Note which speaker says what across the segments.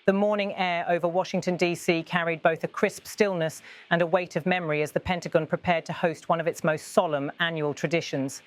Speaker 1: The morning air over Washington, D.C. carried both a crisp stillness and a weight of memory as the Pentagon prepared to host one of its most solemn annual traditions.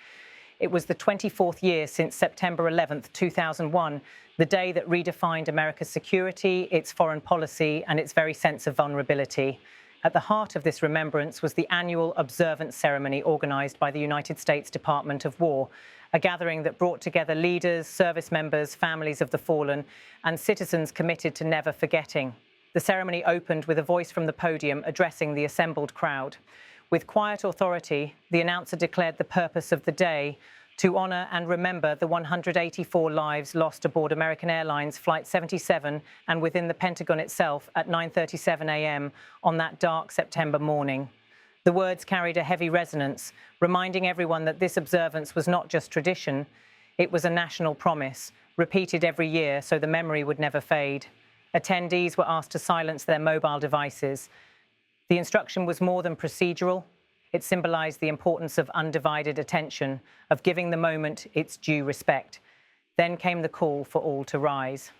Speaker 1: It was the 24th year since September 11th, 2001, the day that redefined America's security, its foreign policy, and its very sense of vulnerability. At the heart of this remembrance was the annual observance ceremony organised by the United States Department of War, a gathering that brought together leaders, service members, families of the fallen, and citizens committed to never forgetting. The ceremony opened with a voice from the podium addressing the assembled crowd. With quiet authority, the announcer declared the purpose of the day: to honour and remember the 184 lives lost aboard American Airlines Flight 77 and within the Pentagon itself at 9:37 a.m. on that dark September morning. The words carried a heavy resonance, reminding everyone that this observance was not just tradition, it was a national promise, repeated every year so the memory would never fade. Attendees were asked to silence their mobile devices. The instruction was more than procedural. It symbolized the importance of undivided attention, of giving the moment its due respect. Then came the call for all to rise.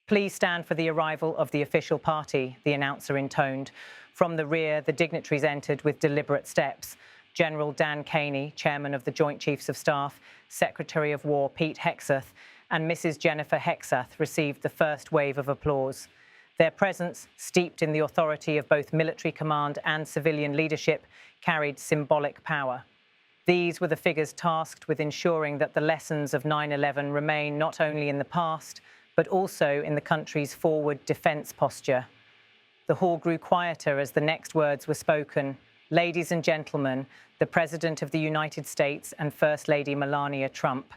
Speaker 1: Please stand for the arrival of the official party, the announcer intoned. From the rear, the dignitaries entered with deliberate steps. General Dan Kaine, chairman of the Joint Chiefs of Staff, Secretary of War Pete Hegseth, and Mrs. Jennifer Hegseth received the first wave of applause. Their presence, steeped in the authority of both military command and civilian leadership, carried symbolic power. These were the figures tasked with ensuring that the lessons of 9/11 remain not only in the past, but also in the country's forward defence posture. The hall grew quieter as the next words were spoken. Ladies and gentlemen, the President of the United States and First Lady Melania Trump.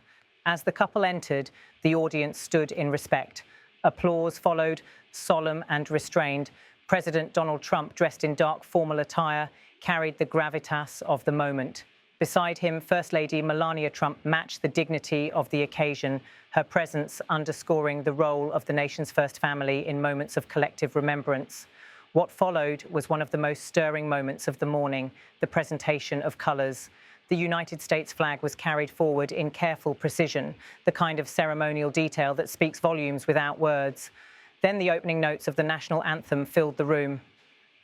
Speaker 1: As the couple entered, the audience stood in respect. Applause followed, solemn and restrained. President Donald Trump, dressed in dark formal attire, carried the gravitas of the moment. Beside him, First Lady Melania Trump matched the dignity of the occasion, her presence underscoring the role of the nation's first family in moments of collective remembrance. What followed was one of the most stirring moments of the morning, the presentation of colours. The United States flag was carried forward in careful precision, the kind of ceremonial detail that speaks volumes without words. Then the opening notes of the national anthem filled the room.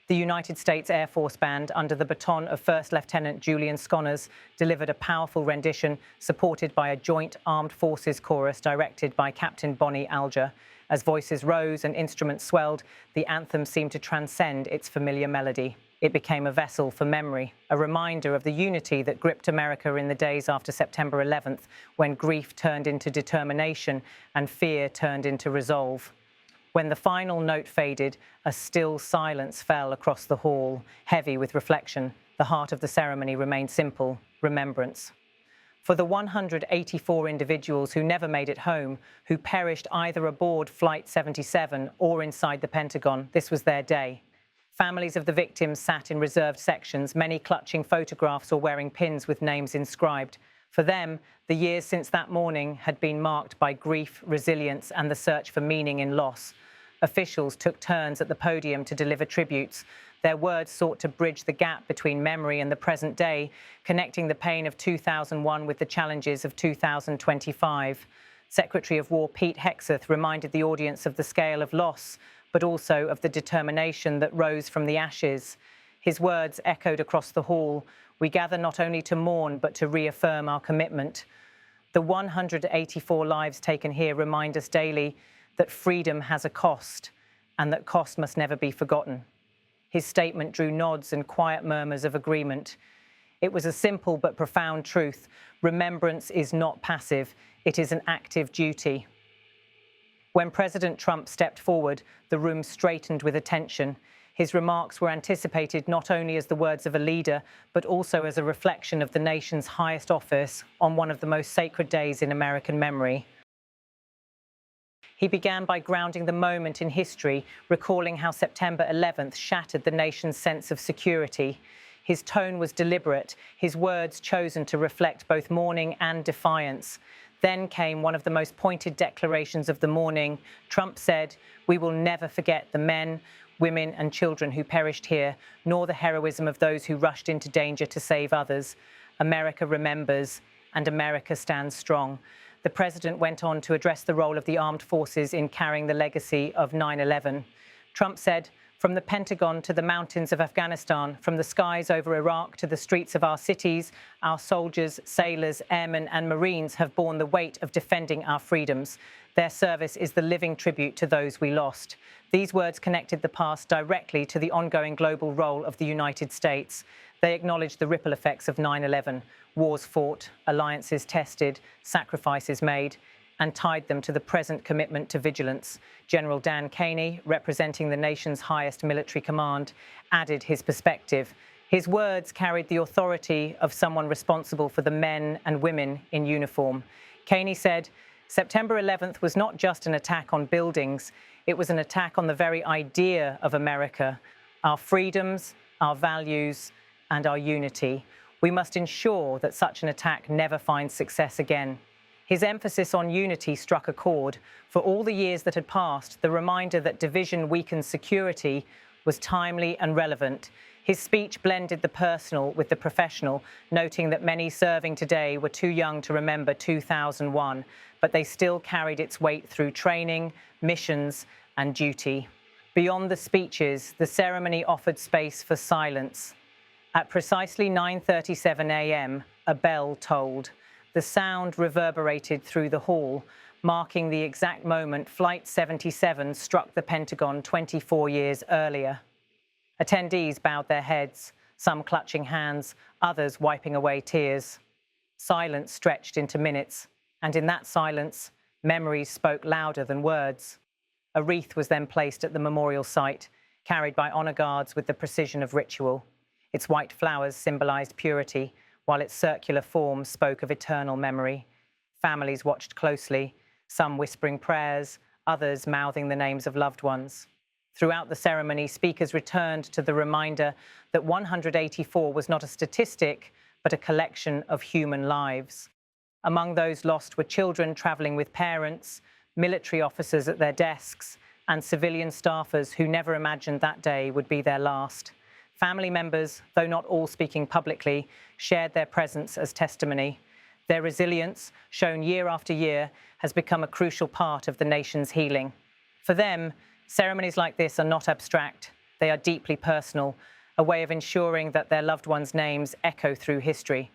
Speaker 1: The United States Air Force Band, under the baton of First Lieutenant Julian Sconnors, delivered a powerful rendition supported by a joint armed forces chorus directed by Captain Bonnie Alger. As voices rose and instruments swelled, the anthem seemed to transcend its familiar melody. It became a vessel for memory, a reminder of the unity that gripped America in the days after September 11th, when grief turned into determination and fear turned into resolve. When the final note faded, a still silence fell across the hall, heavy with reflection. The heart of the ceremony remained simple: remembrance. For the 184 individuals who never made it home, who perished either aboard Flight 77 or inside the Pentagon, this was their day. Families of the victims sat in reserved sections, many clutching photographs or wearing pins with names inscribed. For them, the years since that morning had been marked by grief, resilience, and the search for meaning in loss. Officials took turns at the podium to deliver tributes. Their words sought to bridge the gap between memory and the present day, connecting the pain of 2001 with the challenges of 2025. Secretary of War Pete Hegseth reminded the audience of the scale of loss, but also of the determination that rose from the ashes. His words echoed across the hall: "We gather not only to mourn, but to reaffirm our commitment." The 184 lives taken here remind us daily that freedom has a cost, and that cost must never be forgotten. His statement drew nods and quiet murmurs of agreement. It was a simple but profound truth. Remembrance is not passive, it is an active duty. When President Trump stepped forward, the room straightened with attention. His remarks were anticipated not only as the words of a leader, but also as a reflection of the nation's highest office on one of the most sacred days in American memory. He began by grounding the moment in history, recalling how September 11th shattered the nation's sense of security. His tone was deliberate, his words chosen to reflect both mourning and defiance. Then came one of the most pointed declarations of the morning. Trump said, "We will never forget the men, women and children who perished here, nor the heroism of those who rushed into danger to save others. America remembers, and America stands strong." the president went on to address the role of the armed forces in carrying the legacy of 9/11. Trump said, "From the Pentagon to the mountains of Afghanistan, from the skies over Iraq to the streets of our cities, our soldiers, sailors, airmen and Marines have borne the weight of defending our freedoms. Their service is the living tribute to those we lost." These words connected the past directly to the ongoing global role of the United States. They acknowledged the ripple effects of 9/11, wars fought, alliances tested, sacrifices made, and tied them to the present commitment to vigilance. General Dan Kaine, representing the nation's highest military command, added his perspective. His words carried the authority of someone responsible for the men and women in uniform. Kaine said, "September 11th was not just an attack on buildings, it was an attack on the very idea of America, our freedoms, our values, and our unity. We must ensure that such an attack never finds success again." His emphasis on unity struck a chord. For all the years that had passed, the reminder that division weakens security was timely and relevant. His speech blended the personal with the professional, noting that many serving today were too young to remember 2001, but they still carried its weight through training, missions, and duty. Beyond the speeches, the ceremony offered space for silence. At precisely 9:37 a.m., a bell tolled. The sound reverberated through the hall, marking the exact moment Flight 77 struck the Pentagon 24 years earlier. Attendees bowed their heads, some clutching hands, others wiping away tears. Silence stretched into minutes, and in that silence, memories spoke louder than words. A wreath was then placed at the memorial site, carried by honor guards with the precision of ritual. Its white flowers symbolized purity, while its circular form spoke of eternal memory. Families watched closely, some whispering prayers, others mouthing the names of loved ones. Throughout the ceremony, speakers returned to the reminder that 184 was not a statistic, but a collection of human lives. Among those lost were children traveling with parents, military officers at their desks, and civilian staffers who never imagined that day would be their last. Family members, though not all speaking publicly, shared their presence as testimony. Their resilience, shown year after year, has become a crucial part of the nation's healing. For them, ceremonies like this are not abstract. They are deeply personal, a way of ensuring that their loved ones' names echo through history.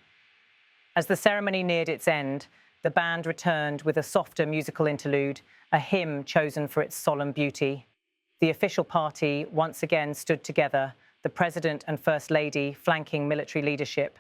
Speaker 1: As the ceremony neared its end, the band returned with a softer musical interlude, a hymn chosen for its solemn beauty. The official party once again stood together, the President and First Lady flanking military leadership.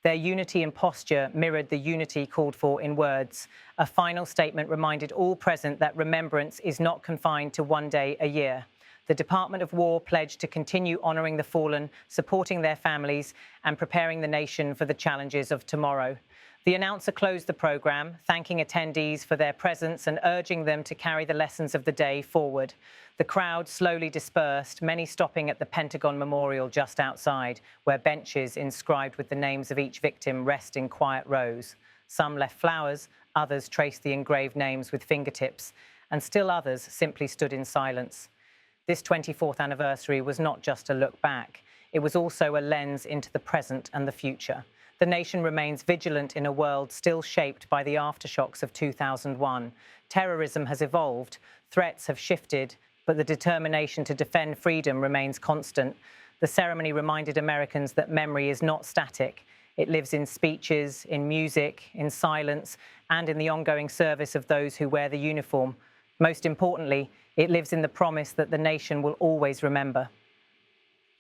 Speaker 1: Their unity and posture mirrored the unity called for in words. A final statement reminded all present that remembrance is not confined to one day a year. The Department of War pledged to continue honoring the fallen, supporting their families, and preparing the nation for the challenges of tomorrow. The announcer closed the program, thanking attendees for their presence and urging them to carry the lessons of the day forward. The crowd slowly dispersed, many stopping at the Pentagon Memorial just outside, where benches inscribed with the names of each victim rest in quiet rows. Some left flowers, others traced the engraved names with fingertips, and still others simply stood in silence. This 24th anniversary was not just a look back. It was also a lens into the present and the future. The nation remains vigilant in a world still shaped by the aftershocks of 2001. Terrorism has evolved, threats have shifted, but the determination to defend freedom remains constant. The ceremony reminded Americans that memory is not static. It lives in speeches, in music, in silence, and in the ongoing service of those who wear the uniform. Most importantly, it lives in the promise that the nation will always remember.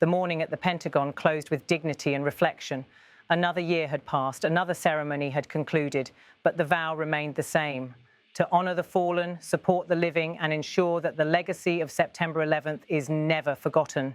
Speaker 1: The morning at the Pentagon closed with dignity and reflection. Another year had passed, another ceremony had concluded, but the vow remained the same: to honor the fallen, support the living, and ensure that the legacy of September 11th is never forgotten.